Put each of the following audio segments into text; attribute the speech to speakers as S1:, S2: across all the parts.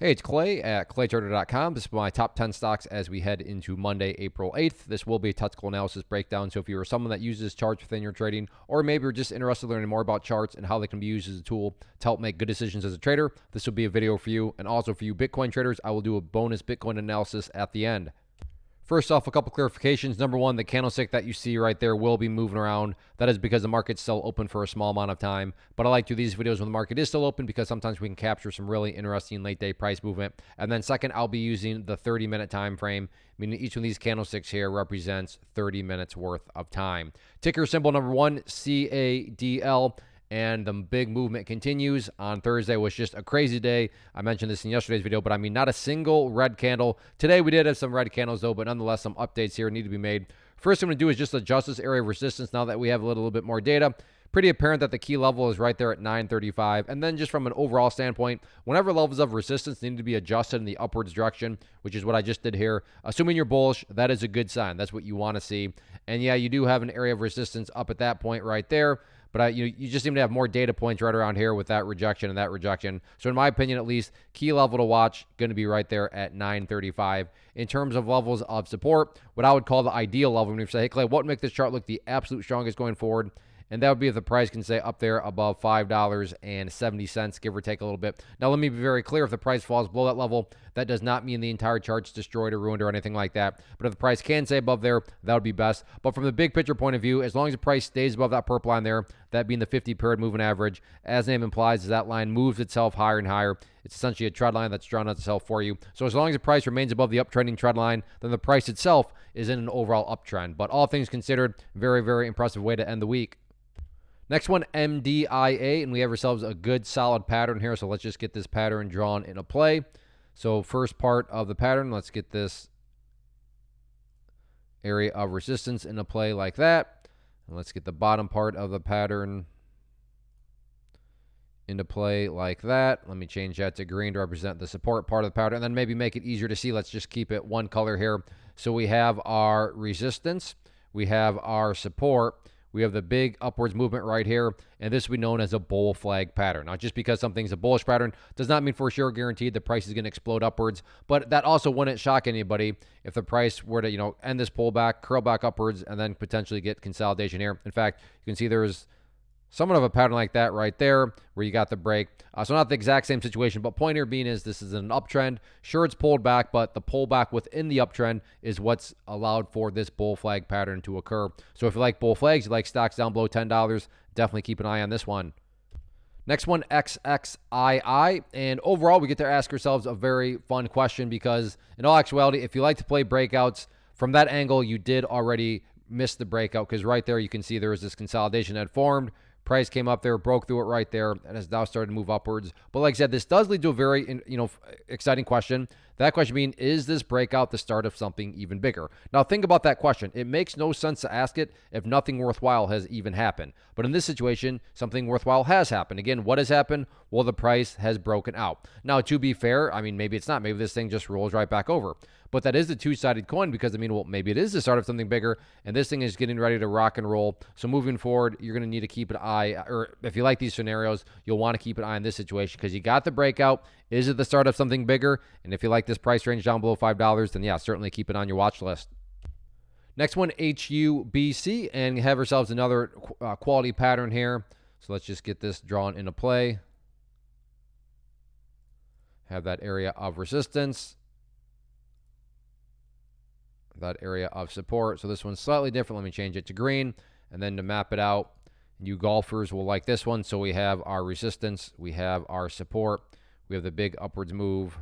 S1: Hey, it's Clay at claytrader.com. This is my top 10 stocks as we head into Monday, April 8th. This will be a technical analysis breakdown. So if you're someone that uses charts within your trading, or maybe you're just interested in learning more about charts and how they can be used as a tool to help make good decisions as a trader, this will be a video for you. And also for you Bitcoin traders, I will do a bonus Bitcoin analysis at the end. First off, a couple clarifications. Number one, the candlestick that you see right there will be moving around. That is because the market's still open for a small amount of time. But I like to do these videos when the market is still open because sometimes we can capture some really interesting late day price movement. And then second, I'll be using the 30-minute time frame, meaning each one of these candlesticks here represents 30 minutes worth of time. Ticker symbol number one, CADL. And the big movement continues. On Thursday was just a crazy day. I mentioned this in yesterday's video, but I mean, not a single red candle. Today we did have some red candles though, but nonetheless, some updates here need to be made. First thing I'm going to do is just adjust this area of resistance now that we have a little bit more data. Pretty apparent that the key level is right there at 935. And then just from an overall standpoint, whenever levels of resistance need to be adjusted in the upwards direction, which is what I just did here, assuming you're bullish, that is a good sign. That's what you want to see. And yeah, you do have an area of resistance up at that point right there. But you just seem to have more data points right around here with that rejection and that rejection. So in my opinion, at least, key level to watch, going to be right there at 935. In terms of levels of support, what I would call the ideal level, when you say, hey, Clay, what would make this chart look the absolute strongest going forward? And that would be if the price can stay up there above $5.70, give or take a little bit. Now, let me be very clear. If the price falls below that level, that does not mean the entire chart's destroyed or ruined or anything like that. But if the price can stay above there, that would be best. But from the big picture point of view, as long as the price stays above that purple line there, that being the 50-period moving average, as the name implies, as that line moves itself higher and higher, it's essentially a trend line that's drawn out itself for you. So as long as the price remains above the uptrending trend line, then the price itself is in an overall uptrend. But all things considered, very, very impressive way to end the week. Next one, MDIA, and we have ourselves a good solid pattern here. So let's just get this pattern drawn into play. So first part of the pattern, let's get this area of resistance into play like that. And let's get the bottom part of the pattern into play like that. Let me change that to green to represent the support part of the pattern, and then maybe make it easier to see. Let's just keep it one color here. So we have our resistance, we have our support, we have the big upwards movement right here, and this will be known as a bull flag pattern. Now, just because something's a bullish pattern does not mean for sure guaranteed the price is going to explode upwards, but that also wouldn't shock anybody if the price were to, end this pullback, curl back upwards, and then potentially get consolidation here. In fact, you can see there's somewhat of a pattern like that right there where you got the break. So not the exact same situation, but point here being is this is an uptrend. Sure, it's pulled back, but the pullback within the uptrend is what's allowed for this bull flag pattern to occur. So if you like bull flags, you like stocks down below $10, definitely keep an eye on this one. Next one, XXII. And overall, we get to ask ourselves a very fun question because in all actuality, if you like to play breakouts, from that angle, you did already miss the breakout because right there you can see there was this consolidation that formed. Price came up there, broke through it right there, and has now started to move upwards. But like I said, this does lead to a very, exciting question. That question being, is this breakout the start of something even bigger? Now, think about that question. It makes no sense to ask it if nothing worthwhile has even happened. But in this situation, something worthwhile has happened. Again, what has happened? Well, the price has broken out. Now, to be fair, maybe it's not. Maybe this thing just rolls right back over. But that is the two-sided coin because, maybe it is the start of something bigger, and this thing is getting ready to rock and roll. So moving forward, you're going to need to keep an eye, or if you like these scenarios, you'll want to keep an eye on this situation because you got the breakout. Is it the start of something bigger? And if you like this price range down below $5, then yeah, certainly keep it on your watch list. Next one, HUBC, and have ourselves another quality pattern here. So let's just get this drawn into play. Have that area of resistance, that area of support. So this one's slightly different. Let me change it to green. And then to map it out, you golfers will like this one. So we have our resistance, we have our support, we have the big upwards move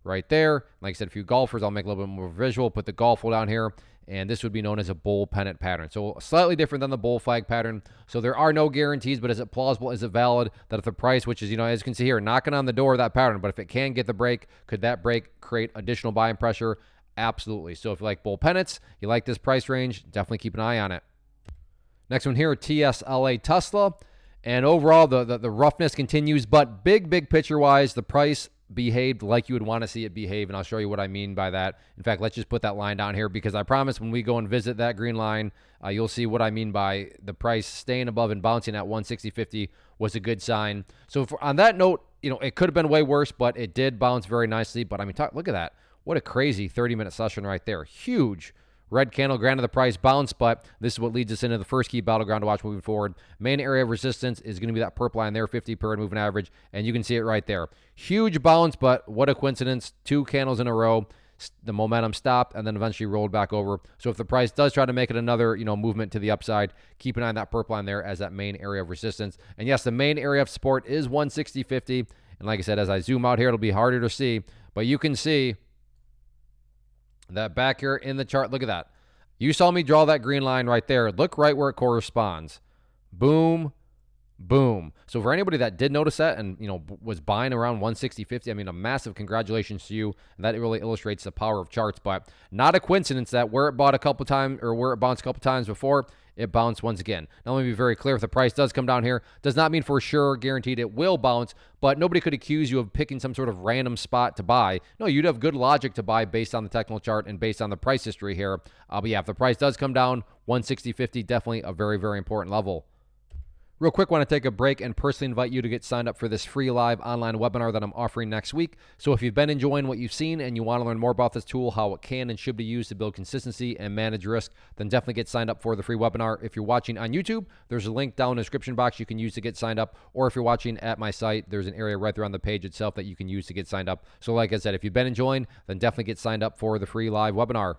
S1: right there. Like I said, for you golfers, I'll make a little bit more visual, put the golf down here, and this would be known as a bull pennant pattern. So slightly different than the bull flag pattern. So there are no guarantees, but is it plausible? Is it valid that if the price, which is, as you can see here, knocking on the door of that pattern, but if it can get the break, could that break create additional buying pressure? Absolutely. So if you like bull pennants, you like this price range, definitely keep an eye on it. Next one here, TSLA Tesla. And overall, the roughness continues, but big picture-wise, the price behaved like you would want to see it behave, and I'll show you what I mean by that. In fact, let's just put that line down here because I promise when we go and visit that green line, you'll see what I mean by the price staying above and bouncing at 160.50 was a good sign. So on that note, it could have been way worse, but it did bounce very nicely. But I mean, look at that. What a crazy 30-minute session right there. Huge red candle. Granted, the price bounced, but this is what leads us into the first key battleground to watch moving forward. Main area of resistance is going to be that purple line there, 50 period moving average, and you can see it right there. Huge bounce, but what a coincidence. 2 candles in a row. The momentum stopped and then eventually rolled back over. So if the price does try to make it another, movement to the upside, keep an eye on that purple line there as that main area of resistance. And yes, the main area of support is 160.50. And like I said, as I zoom out here, it'll be harder to see, but you can see that back here in the chart. Look at that. You saw me draw that green line right there. Look right where it corresponds. Boom, boom. So for anybody that did notice that and, was buying around 160.50, I mean, a massive congratulations to you. And that really illustrates the power of charts, but not a coincidence that where it bought a couple times or where it bounced a couple times before, it bounced once again. Now, let me be very clear. If the price does come down here, does not mean for sure guaranteed it will bounce, but nobody could accuse you of picking some sort of random spot to buy. No, you'd have good logic to buy based on the technical chart and based on the price history here. But yeah, if the price does come down, 160.50, definitely a very, very important level. Real quick, want to take a break and personally invite you to get signed up for this free live online webinar that I'm offering next week. So if you've been enjoying what you've seen and you want to learn more about this tool, how it can and should be used to build consistency and manage risk, then definitely get signed up for the free webinar. If you're watching on YouTube, there's a link down in the description box you can use to get signed up. Or if you're watching at my site, there's an area right there on the page itself that you can use to get signed up. So like I said, if you've been enjoying, then definitely get signed up for the free live webinar.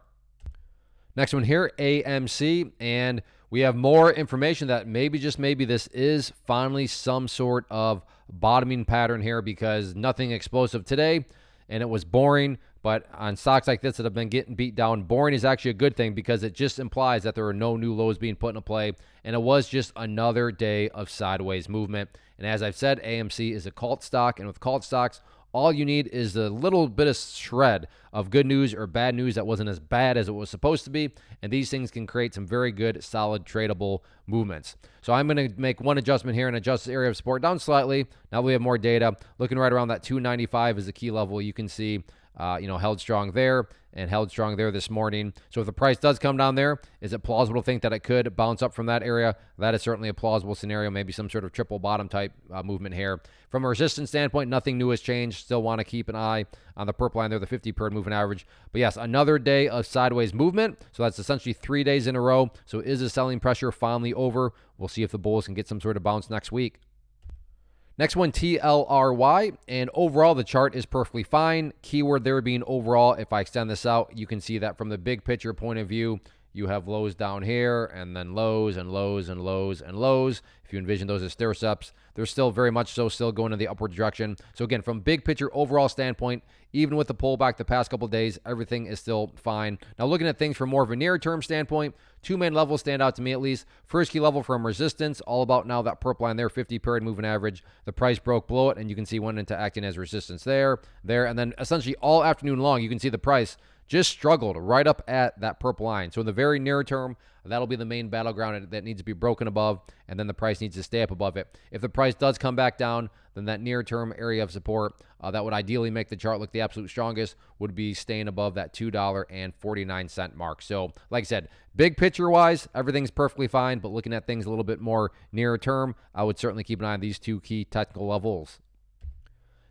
S1: Next one here, AMC, and we have more information that maybe, just maybe, this is finally some sort of bottoming pattern here because nothing explosive today, and it was boring. But on stocks like this that have been getting beat down, boring is actually a good thing because it just implies that there are no new lows being put into play, and it was just another day of sideways movement. And as I've said, AMC is a cult stock, and with cult stocks, all you need is a little bit of shred of good news or bad news that wasn't as bad as it was supposed to be, and these things can create some very good, solid, tradable movements. So I'm going to make one adjustment here and adjust the area of support down slightly. Now we have more data. Looking right around that 295 is the key level. You can see, held strong there and held strong there this morning. So if the price does come down there, is it plausible to think that it could bounce up from that area? That is certainly a plausible scenario, maybe some sort of triple bottom type movement here. From a resistance standpoint, nothing new has changed. Still want to keep an eye on the purple line there, the 50 period moving average. But yes, another day of sideways movement. So that's essentially 3 days in a row. So is the selling pressure finally over? We'll see if the bulls can get some sort of bounce next week. Next one, TLRY, and overall the chart is perfectly fine. Keyword there being overall. If I extend this out, you can see that from the big picture point of view, you have lows down here and then lows and lows and lows and lows. If you envision those as stair-steps, they're still very much so still going in the upward direction. So again, from big picture overall standpoint, even with the pullback the past couple of days, everything is still fine. Now looking at things from more of a near-term standpoint, 2 main levels stand out to me at least. First key level from resistance, all about now that purple line there, 50 period moving average. The price broke below it, and you can see went into acting as resistance there, and then essentially all afternoon long, you can see the price just struggled right up at that purple line. So in the very near term, that'll be the main battleground that needs to be broken above, and then the price needs to stay up above it. If the price does come back down, then that near-term area of support that would ideally make the chart look the absolute strongest would be staying above that $2.49 mark. So like I said, big picture-wise, everything's perfectly fine, but looking at things a little bit more near-term, I would certainly keep an eye on these 2 key technical levels.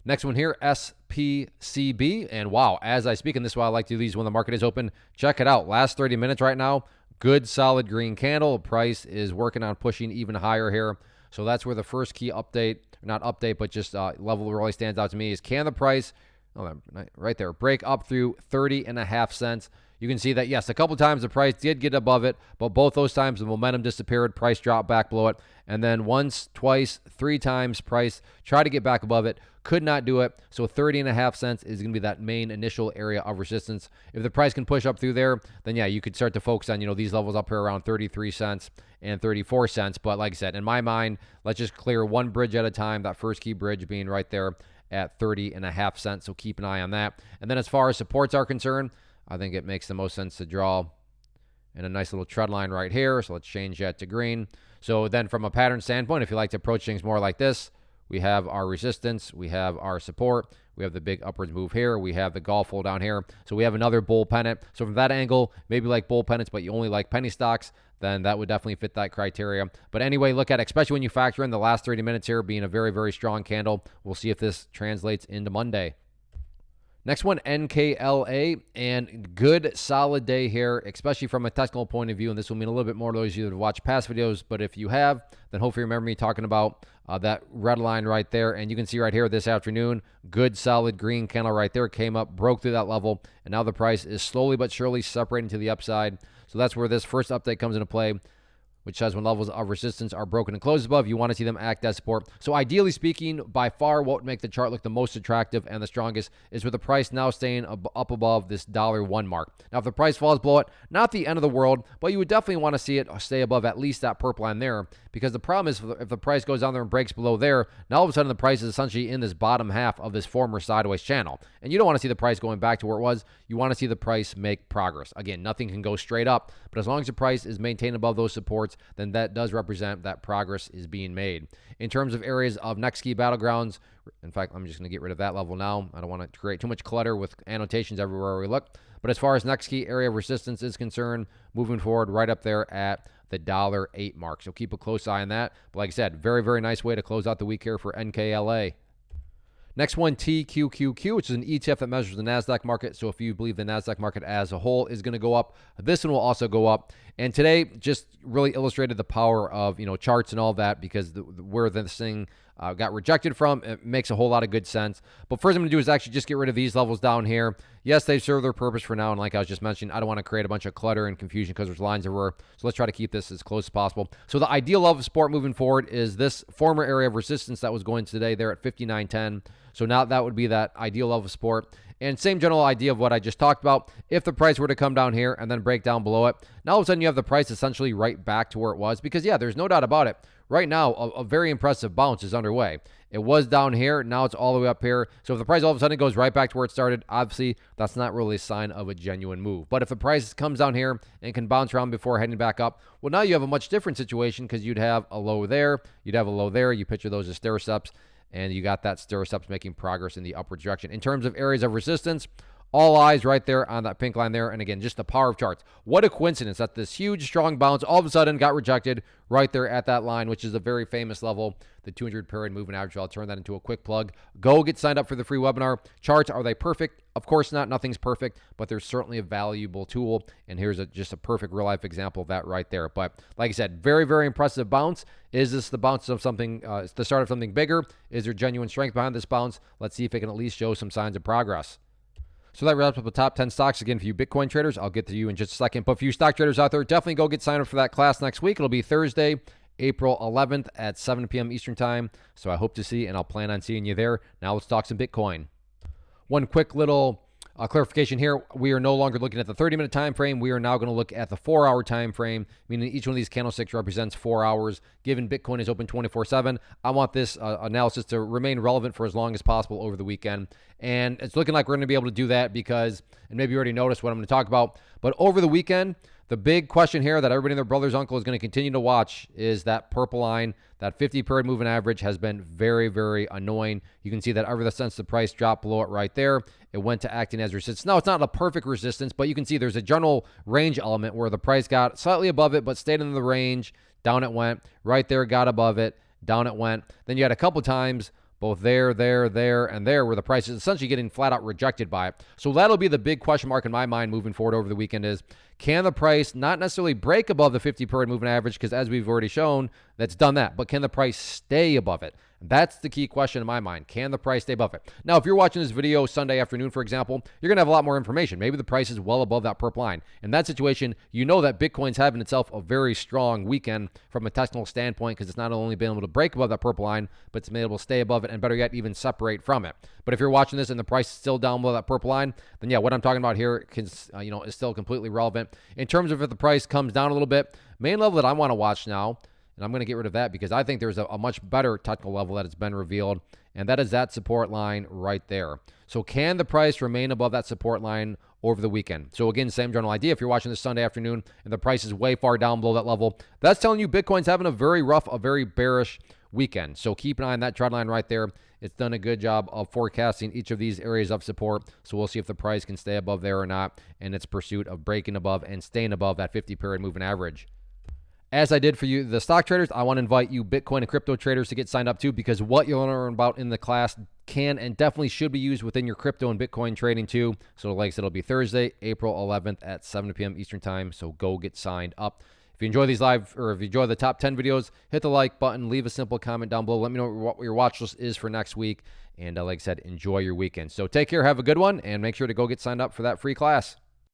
S1: Next one here, SPCB. And wow, as I speak, and this is why I like to do these when the market is open, check it out. Last 30 minutes right now, good solid green candle. Price is working on pushing even higher here. So that's where the first key update, not update, but just level really stands out to me is, can the price, right there, break up through 30.5 cents? You can see that, yes, a couple times the price did get above it, but both those times the momentum disappeared, price dropped back below it, and then once, twice, 3 times price tried to get back above it, could not do it. So 30.5 cents is going to be that main initial area of resistance. If the price can push up through there, then yeah, you could start to focus on, these levels up here around 33 cents and 34 cents. But like I said, in my mind, let's just clear one bridge at a time, that first key bridge being right there at 30.5 cents. So keep an eye on that. And then as far as supports are concerned, I think it makes the most sense to draw in a nice little trend line right here. So let's change that to green. So then from a pattern standpoint, if you like to approach things more like this, we have our resistance, we have our support, We have the big upwards move here. We have the golf hole down here. So we have another bull pennant. So from that angle, maybe like bull pennants, but you only like penny stocks, then that would definitely fit that criteria. But anyway, look at it, especially when you factor in the last 30 minutes here being a very, very strong candle. We'll see if this translates into Monday. Next one, NKLA, and good solid day here, especially from a technical point of view, and this will mean a little bit more to those of you that have watched past videos, but if you have, then hopefully remember me talking about that red line right there, and you can see right here this afternoon, good solid green candle right there, came up, broke through that level, and now the price is slowly but surely separating to the upside. So that's where this first update comes into play, which says when levels of resistance are broken and closed above, you want to see them act as support. So ideally speaking, by far what would make the chart look the most attractive and the strongest is with the price now staying up above this $1 mark. Now, if the price falls below it, not the end of the world, but you would definitely want to see it stay above at least that purple line there, because the problem is if the price goes down there and breaks below there, now all of a sudden the price is essentially in this bottom half of this former sideways channel. And you don't want to see the price going back to where it was. You want to see the price make progress. Again, nothing can go straight up, but as long as the price is maintained above those supports, then that does represent that progress is being made. In terms of areas of next key battlegrounds, in fact, I'm just going to get rid of that level now. I don't want to create too much clutter with annotations everywhere we look. But as far as next key area of resistance is concerned, moving forward right up there at the $8 mark. So keep a close eye on that. But like I said, very, very nice way to close out the week here for NKLA. Next one, TQQQ, which is an ETF that measures the NASDAQ market. So if you believe the NASDAQ market as a whole is going to go up, this one will also go up. And today just really illustrated the power of, charts and all that, because where this thing got rejected from, it makes a whole lot of good sense. But first I'm going to do is actually just get rid of these levels down here. Yes, they serve their purpose for now. And like I was just mentioning, I don't want to create a bunch of clutter and confusion because there's lines everywhere. So let's try to keep this as close as possible. So the ideal level of support moving forward is this former area of resistance that was going today there at 59.10. So now that would be that ideal level of support. And same general idea of what I just talked about. If the price were to come down here and then break down below it, now all of a sudden you have the price essentially right back to where it was. Because yeah, there's no doubt about it. Right now, a very impressive bounce is underway. It was down here. Now it's all the way up here. So if the price all of a sudden goes right back to where it started, obviously that's not really a sign of a genuine move. But if the price comes down here and can bounce around before heading back up, well, now you have a much different situation because you'd have a low there. You'd have a low there. You picture those as stair-steps. And you got that stair-steps making progress in the upward direction. In terms of areas of resistance, all eyes right there on that pink line there. And again, just the power of charts. What a coincidence that this huge, strong bounce all of a sudden got rejected right there at that line, which is a very famous level, the 200 period moving average. I'll turn that into a quick plug. Go get signed up for the free webinar. Charts, are they perfect? Of course not. Nothing's perfect, but they're certainly a valuable tool. And here's just a perfect real life example of that right there. But like I said, very, very impressive bounce. Is this the bounce of something, the start of something bigger? Is there genuine strength behind this bounce? Let's see if it can at least show some signs of progress. So that wraps up the top 10 stocks. Again, for you Bitcoin traders, I'll get to you in just a second. But for you stock traders out there, definitely go get signed up for that class next week. It'll be Thursday, April 11th at 7 p.m. Eastern Time. So I hope to see, and I'll plan on seeing you there. Now let's talk some Bitcoin. One quick little clarification here. We are no longer looking at the 30-minute time frame. We are now going to look at the 4-hour time frame, meaning each one of these candlesticks represents 4 hours. Given Bitcoin is open 24/7, I want this analysis to remain relevant for as long as possible over the weekend. And it's looking like we're going to be able to do that because, and maybe you already noticed what I'm going to talk about, but over the weekend, the big question here that everybody and their brother's uncle is going to continue to watch is that purple line. That 50-period moving average has been very, very annoying. You can see that ever since the price dropped below it right there, it went to acting as resistance. Now, it's not a perfect resistance, but you can see there's a general range element where the price got slightly above it, but stayed in the range. Down it went. Right there, got above it. Down it went. Then you had a couple times both there, and there, where the price is essentially getting flat out rejected by it. So that'll be the big question mark in my mind moving forward over the weekend is, can the price not necessarily break above the 50-period moving average, because as we've already shown, that's done that, but can the price stay above it? That's the key question in my mind. Can the price stay above it? Now, if you're watching this video Sunday afternoon, for example, you're going to have a lot more information. Maybe the price is well above that purple line. In that situation, you know that Bitcoin's having itself a very strong weekend from a technical standpoint because it's not only been able to break above that purple line, but it's been able to stay above it and better yet, even separate from it. But if you're watching this and the price is still down below that purple line, then yeah, what I'm talking about here is still completely relevant. In terms of if the price comes down a little bit, main level that I want to watch now, and I'm going to get rid of that because I think there's a much better technical level that has been revealed, and that is that support line right there. So can the price remain above that support line over the weekend? So again, same general idea. If you're watching this Sunday afternoon and the price is way far down below that level, that's telling you Bitcoin's having a very rough, a very bearish weekend. So keep an eye on that trend line right there. It's done a good job of forecasting each of these areas of support. So we'll see if the price can stay above there or not in its pursuit of breaking above and staying above that 50-period moving average. As I did for you, the stock traders, I want to invite you Bitcoin and crypto traders to get signed up too, because what you'll learn about in the class can and definitely should be used within your crypto and Bitcoin trading too. So like I said, it'll be Thursday, April 11th at 7 p.m. Eastern time. So go get signed up. If you enjoy these live, or if you enjoy the top 10 videos, hit the like button, leave a simple comment down below. Let me know what your watch list is for next week. And like I said, enjoy your weekend. So take care, have a good one, and make sure to go get signed up for that free class.